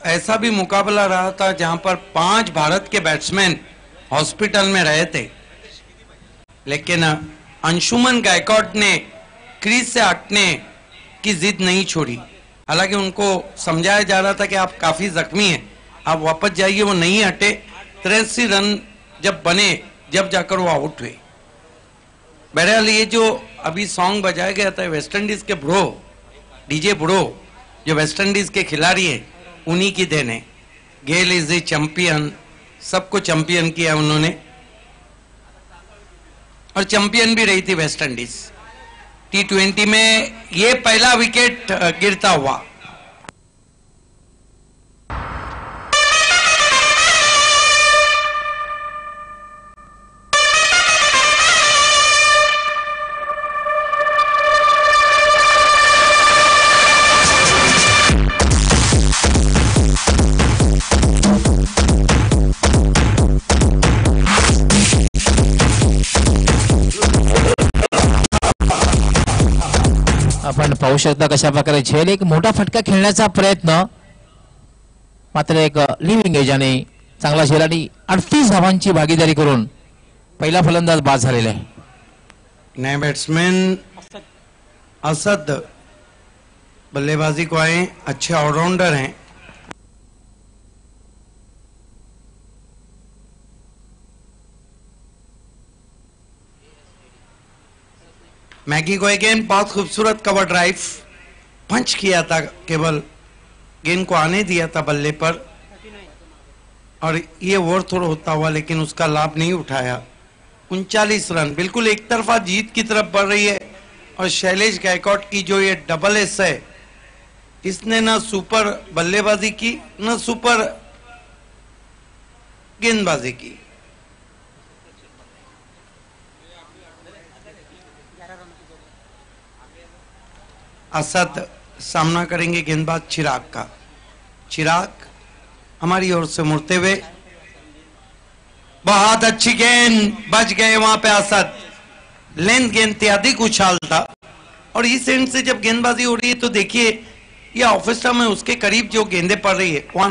ऐसा भी मुकाबला रहा था जहां पर 5 भारत के बैट्समैन हॉस्पिटल में रहे थे, लेकिन अंशुमन गायकवाड ने क्रीज से हटने की जिद नहीं छोड़ी. हालांकि उनको समझाया जा रहा था कि आप काफी जख्मी हैं, आप वापस जाइए, वो नहीं हटे. 83 रन जब बने जब जाकर वो आउट हुए. बहरहाल ये जो अभी सॉन्ग बजाया गया था वेस्ट इंडीज के ब्रो, डीजे ब्रो, जो वेस्ट इंडीज के खिलाड़ी हैं, उन्हीं की देन है. गेल इज द चैंपियन, सबको चैंपियन किया उन्होंने, और चैंपियन भी रही थी वेस्ट इंडीज. T20 में ये पहला विकेट गिरता हुआ.
आपण पाहू शकता कशा प्रकारे झेल एक मोठा फटका खेळण्याचा प्रयत्न, मात्र एक लिव्हिंग एज आणि चांगला झेल आणि 38 धावांची भागीदारी करून पहिला फलंदाज बाद झालेला आहे.
नए बैट्समैन असद बल्लेबाजी को आए, अच्छे ऑलराउंडर हैं. मैगी को अगेन बहुत खूबसूरत कवर ड्राइव, पंच किया था, केवल गेंद को आने दिया था बल्ले पर, और ये ओवर थ्रो होता हुआ लेकिन उसका लाभ नहीं उठाया. 39 रन, बिल्कुल एक तरफा जीत की तरफ बढ़ रही है. और शैलेश गायकवाड की जो ये डबल एस है, इसने ना सुपर बल्लेबाजी की ना सुपर गेंदबाजी की. असद सामना करेंगे गेंदबाज चिराग का. चिराग हमारी ओर से मुड़ते हुए, बहुत अच्छी गेंद, बच गए वहां पे असद. लेंथ गेंद थी, अधिक उछाल था, और इस एंड से जब गेंदबाजी हो रही है तो देखिए ये ऑफ स्टंप में उसके करीब जो गेंदें पड़ रही है वो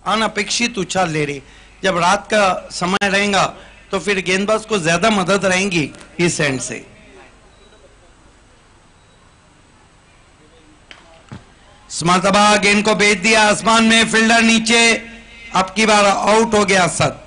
अनपेक्षित उछाल ले रही. जब रात का समय रहेगा तो फिर गेंदबाज को ज्यादा मदद रहेंगी इस एंड से. स्मर्तबा गेंद को भेज दिया आसमान में, फील्डर नीचे, अब की बार आउट हो गया असद.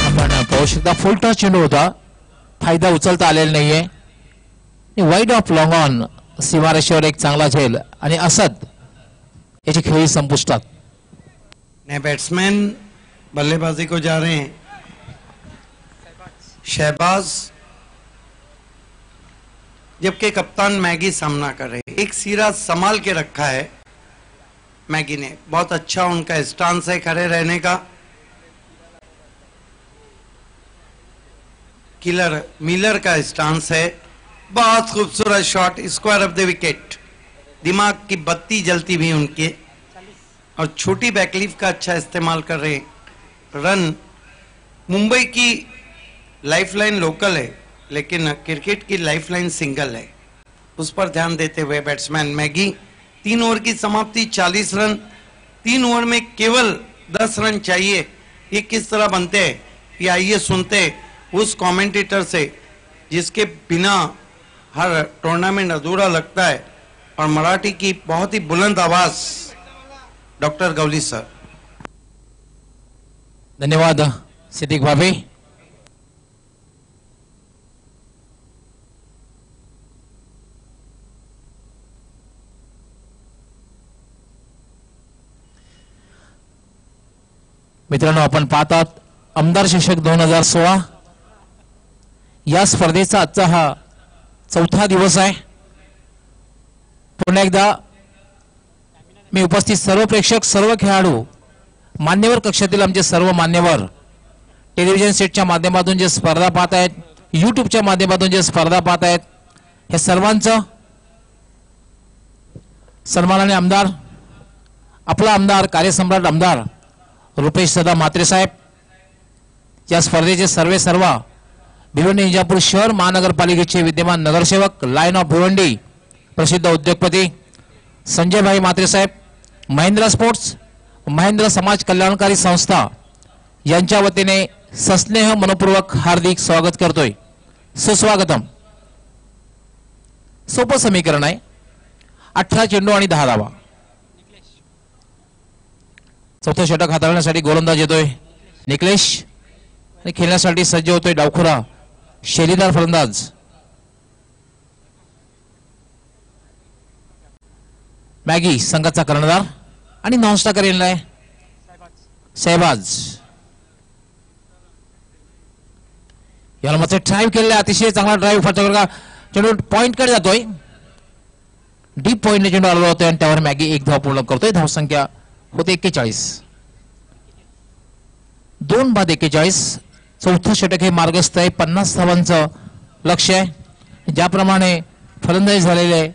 आपण पाहू शकता फुल टच चेंडू होता, फायदा उचलता आलेला नाहीये. वाइड ऑफ लॉन्ग ऑन, सीमारेषेवर एक चांगला झेल आणि असद याची खेळी संपुष्टात.
नए बैट्समैन बल्लेबाजी को जा रहे हैं. शहबाज, जबकि कप्तान मैगी सामना कर रहे हैं. एक सिरा संभाल के रखा है मैगी ने, बहुत अच्छा उनका स्टांस है खड़े रहने का. किलर मिलर का स्टांस है. बहुत खूबसूरत shot, square of the wicket. दिमाग की बत्ती जलती भी उनके, और छोटी बैकलीफ का अच्छा इस्तेमाल कर रहे हैं. रन मुंबई की लाइफलाइन लोकल है, लेकिन क्रिकेट की लाइफलाइन सिंगल है, उस पर ध्यान देते हुए बैट्समैन मैगी. 3 ओवर की समाप्ति, 40 रन. 3 ओवर में केवल 10 रन चाहिए. ये किस तरह बनते हैं, ये आइए सुनते उस कमेंटेटर से जिसके बिना हर टूर्नामेंट अधूरा लगता है, और मराठी की बहुत ही बुलंद आवाज, डॉक्टर गवली सर.
धन्यवाद सिद्दीक भाभी. मित्रांनो, आपण पाहतात आमदार चषक 2016 या स्पर्धेचा आजचा हा 4था दिवस आहे. पुन्हा एकदा मी उपस्थित सर्व प्रेक्षक, सर्व खेळाडू मान्यवर कक्षातील आमचे सर्व मान्यवर टेलिव्हिजन सेटच्या माध्यमातून जे स्पर्धा पाहत आहेत, युट्यूबच्या माध्यमातून जे स्पर्धा पाहत आहेत, हे सर्वांचं सन्मानाने आमदार, आपला आमदार, कार्यसम्राट आमदार रुपेश दादा म्हात्रे साहेब, या स्पर्धेचे सर्व भिवंडी इंजापूर शहर महानगरपालिकेचे विद्यमान नगरसेवक, लायन ऑफ भिवंडी, प्रसिद्ध उद्योगपती संजय भाई म्हात्रे साहेब, महिंद्रा स्पोर्ट्स, महिंद्रा समाज कल्याणकारी संस्था यांच्या वतीने सस्नेह मनपूर्वक हार्दिक स्वागत करतोय. सुस्वागतम. सोपं समीकरण आहे. 18 चेंडू आणि 10 धावा. चौथं षटक हाताळण्यासाठी गोलंदाज येतोय निकलेश आणि खेळण्यासाठी सज्ज होतोय डावखुरा शैलीदार फलंदाज मॅगी, संघाचा कर्णधार आणि नॉन स्टाकर येणार शहबाज. याला मग ड्राईव्ह केलेला, अतिशय चांगला ड्राईव्ह फटका, चेंडू पॉइंट कडे जातोय, डीप पॉइंटने चेंडू आलेला होतोय आणि त्यावर मॅगी एक धाव पूर्ण करतोय. धावसंख्या होते 41. 2 बाद 41. चौथं षटक हे मार्गस्थ आहे. 50 धावांचं लक्ष आहे. ज्याप्रमाणे फलंदाजी झालेले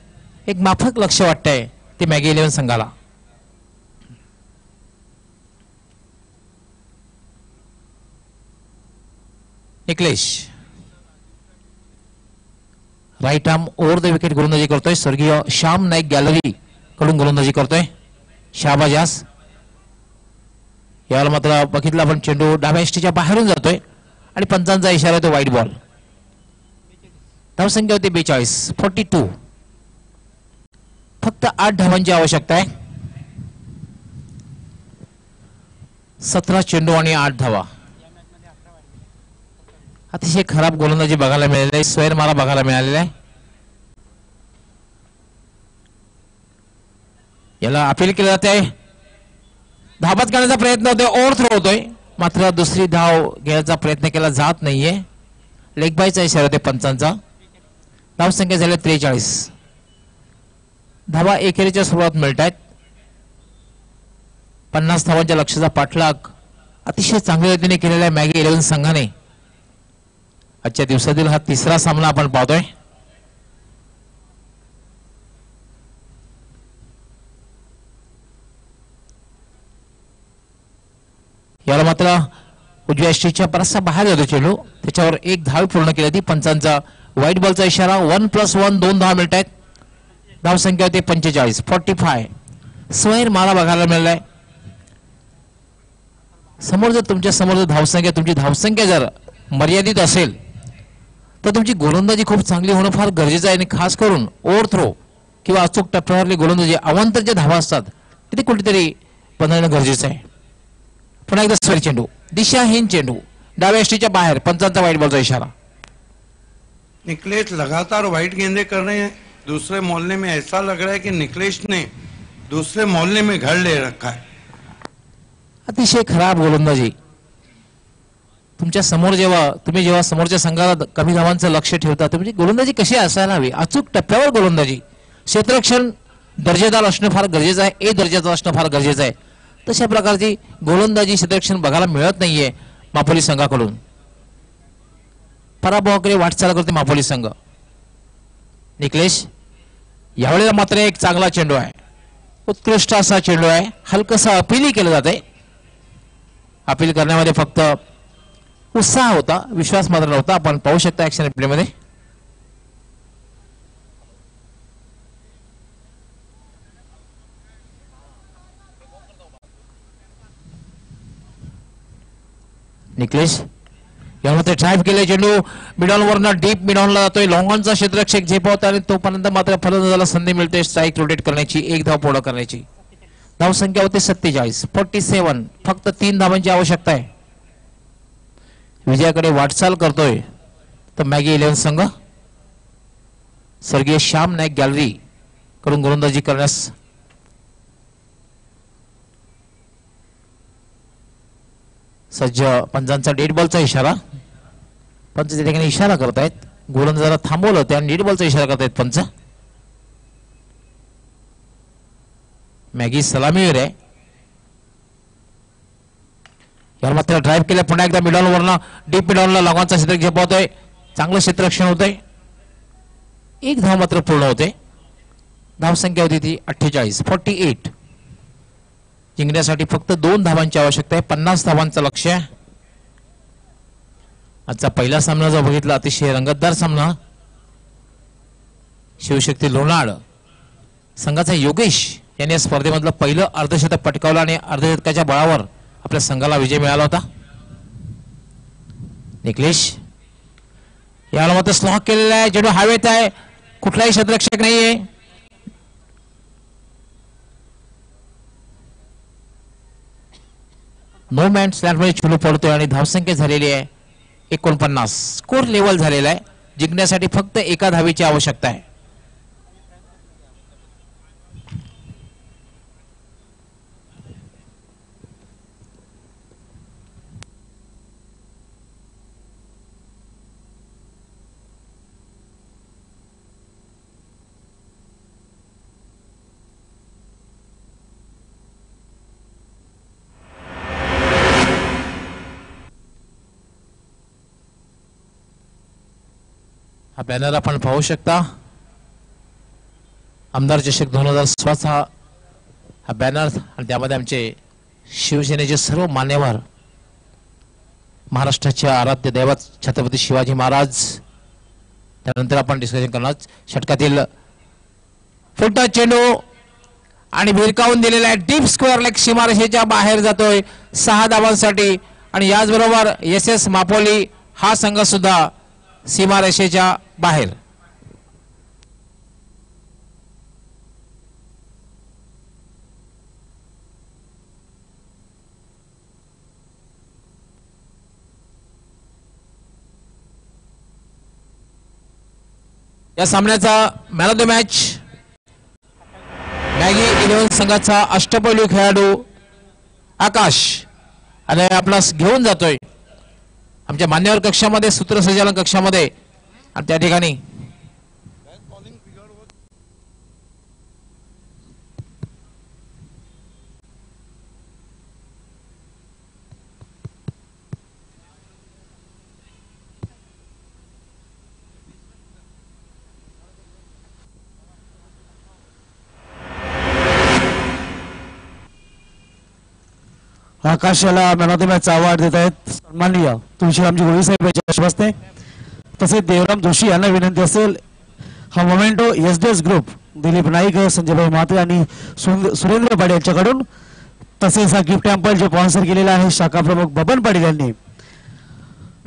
एक माफक लक्ष वाटतंय ते मॅगी 11 संघाला. Niklesh right arm over the wicket गोलंदाजी करतोय. स्वर्गीय श्याम नाईक गॅलरी कडून गोलंदाजी करतोय शाहबाज यास. याला मात्र बघितला पण चेंडू डाव्या एसटीच्या बाहेरून जातोय आणि पंचांचा इशारा तो वाईट बॉल. धावसंख्या होती 42. 42. फक्त 8 धावांची आवश्यकता आहे. 17 चेंडू आणि 8 धावा. अतिशय खराब गोलंदाजी बघायला मिळालेली आहे. स्वैर मारा बघायला मिळालेला आहे. याला अपील केलं जाते. धाबात करण्याचा प्रयत्न होतोय, ओव्हर थ्रो होतोय, मात्र दुसरी धाव घेण्याचा प्रयत्न केला जात नाहीये. लेग बायचा इशारा होते पंचांचा. धावसंख्या झाली 43. धावा एकेरीच्या सुरुवात मिळत आहेत. 50 धावांच्या लक्ष्याचा पाठलाग अतिशय चांगल्या रीतीने केलेला आहे मॅगी 11 संघाने. आजच्या दिवसातील हा तिसरा सामना आपण पाहतोय. याला मात्र उजव्या एसटीच्या बराचसा बाहेर जातो चेंडू, त्याच्यावर एक धाव पूर्ण केली होती. पंचांचा व्हाईट बॉलचा इशारा. 1+1 2 धावा मिळत आहेत. धावसंख्या होती 45. 45. स्वैर मारा बघायला मिळालाय. समोर जर तुमच्या समोर जर तुमची धावसंख्या जर मर्यादित असेल तर तुमची गोलंदाजी खूप चांगली होणं फार गरजेचं आहे. आणि खास करून ओव्हर थ्रो किंवा अचूक टप्प्यावरली गोलंदाजी अवांतर जे धावा असतात तिथे कुठेतरी बनवणं गरजेचं आहे. पुन्हा एकदा स्वैर चेंडू, दिशाहीन चेंडू, डाव्या एसटीच्या बाहेर. पंचांचा व्हाईट बॉलचा इशारा.
निकलेश लगातार वाइड गेंदे कर रहे हैं. दूसरे मोहल्ले में ऐसा लग रहा है कि निकलेश ने दूसरे मोहल्ले में घर ले रखा है.
अतिशय खराब गोलंदाजी. तुमच्या समोर तुम्ही जेव्हा समोरच्या संघाला कमी धावांचं लक्ष ठेवता, तुमची गोलंदाजी कशी असायला हवी. अचूक टप्प्यावर गोलंदाजी. क्षेत्ररक्षण दर्जेदार असणं फार गरजेचं आहे. ए दर्जाचं असणं फार गरजेचं आहे. तशा प्रकारची गोलंदाजी क्षेत्ररक्षण बघायला मिळत नाहीये मापोली संघाकडून. पराभवाकडे वाटचाल करते मापोली संघ. निकलेश यावेळेला मात्र एक चांगला चेंडू आहे. उत्कृष्ट असा चेंडू आहे. हलकसा अपीलही केलं जाते. अपील करण्यामध्ये फक्त उत्साह होता, विश्वास मात्र नव्हता. आपण पाहू शकता ऍक्शन रिप्ले मध्ये. निकलेश यामध्ये ड्राईव्ह केले चेंडू मिडॉन वरनं डीप मिडॉनला जातोय. लॉंगॉनचा क्षेत्ररक्षक झेपावता आणि तोपर्यंत मात्र फलंदाजाला संधी मिळते स्ट्राईक रोटेट करण्याची, एक धाव पूर्ण करण्याची. धावसंख्या होते 47. 47. फक्त 3 धावांची आवश्यकता आहे. विजयाकडे वाटचाल करतोय तर मॅगी 11 संघ. स्वर्गीय श्याम नाईक गॅलरी कडून गोलंदाजी करण्यास सज्ज. पंचांचा डेड बॉलचा इशारा. पंच त्या ठिकाणी इशारा करतायत. गोलंदाजाला थांबवलं त्या डेड बॉलचा इशारा करतायत पंच. मॅगी सलामीवर आहे. याला मात्र ड्राईव्ह केलं पुन्हा एकदा मिडलवरनं डीप मिडलला लगवानचा क्षेत्ररक्षक झेपवतोय. चांगलं क्षेत्ररक्षण होतंय. एक धाव मात्र पूर्ण होते. धावसंख्या होती ती 48. जिंकण्यासाठी फक्त 2 धावांची आवश्यकता आहे. 50 धावांचं लक्ष्य आहे. आजचा पहिला सामना जो बघितला अतिशय रंगतदार सामना. शिवशक्ती लोणाळ संघाचा योगेश यांनी या स्पर्धेमधलं पहिलं अर्धशतक पटकावलं आणि अर्धशतकाच्या बळावर आपल्या संघाला विजय मिळाला होता. निखिलेश याला मात्र स्लॉक केलेला आहे. चेंडू हवेत आहे. कुठलाही क्षेत्ररक्षक नाहीये. नो मॅन स्लॅटमध्ये चेंडू पडतोय आणि धावसंख्या झालेली आहे 49. स्कोर लेवल झालेला आहे. जिंकण्यासाठी फक्त एका धावेची आवश्यकता आहे. हा बॅनर आपण पाहू शकता. आमदार चषक 2016 हा बॅनर आणि त्यामध्ये आमचे शिवसेनेचे सर्व मान्यवर, महाराष्ट्राचे आराध्य दैवत छत्रपती शिवाजी महाराज. त्यानंतर आपण डिस्कशन करणार षटकातील फुलटॉस चेंडू आणि भिरकावून दिलेला आहे. डीप स्क्वेअर लेग सीमारेषेच्या बाहेर जातोय 6 धावांसाठी. आणि याचबरोबर SS मापोली हा संघ सुद्धा सीमारेषेच्या बाहेर. या सामन्याचा man of the match Maggi 11 संघाचा अष्टपैलू खेळाडू आकाश आणि आपणास घेऊन जातोय आमच्या मान्यवर कक्षामध्ये, सूत्रसंचालन कक्षामध्ये. आणि त्या ठिकाणी
आकाशाला man of the match award देत आहेत सन्माननीय तुळशीरामजी गोळी साहेब यांच्या हस्ते. तसेच देवराम जोशी यांना विनंती असेल हा memento SDS group Dilip Naik, Sanjaybhai Mhatre आणि सुरेंद्र पाटील यांच्याकडून. तसेच हा गिफ्ट हॅम्पर जे स्पॉन्सर केलेला आहे शाखा प्रमुख बबन पाटील यांनी.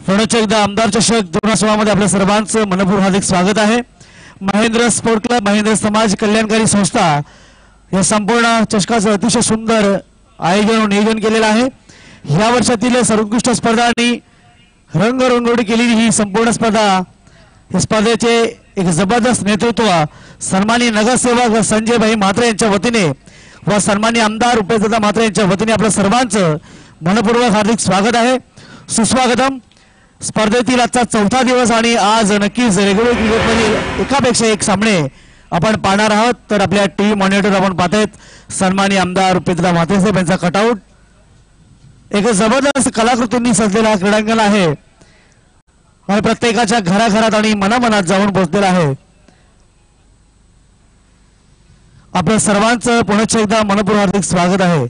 पुन्हा एकदा आमदार चषक 2016 मध्ये आपल्या सर्वांचं मनपूर्वक हार्दिक स्वागत आहे. महेंद्र स्पोर्ट क्लब, महेंद्र समाज कल्याणकारी संस्था या संपूर्ण चषकाचं अतिशय सुंदर आयोजन नियोजन केलेलं आहे. या वर्षातील सर्वोत्कृष्ट स्पर्धा आणि रंगरंगोटी केलेली ही संपूर्ण स्पर्धा, या स्पर्धेचे एक जबरदस्त नेतृत्व सन्माननीय नगरसेवक संजयभाई म्हात्रे यांच्या वतीने व सन्माननीय आमदार उपेशदादा म्हात्रे यांच्या वतीने आपल्या सर्वांचं मनपूर्वक हार्दिक स्वागत आहे. सुस्वागतम. स्पर्धेतील आजचा 4था दिवस आणि आज नक्कीच रेग्युलर क्रिकेटमधील एकापेक्षा एक सामने आपण पाहणार आहोत. तर आपल्या टीव्ही मॉनिटर आपण पाहतायत सन्माननीय आमदार उपेशदादा म्हात्रे साहेब यांचा कटआउट. एक जबरदस्त कलाकृतींनी सजलेला क्रीडांगण आहे आणि प्रत्येकाच्या घराघरात आणि मनामनात जाऊन पोहोचलेला आहे. आपल्या सर्वांचं पुन्हा एकदा मनपूर्वक हार्दिक स्वागत आहे.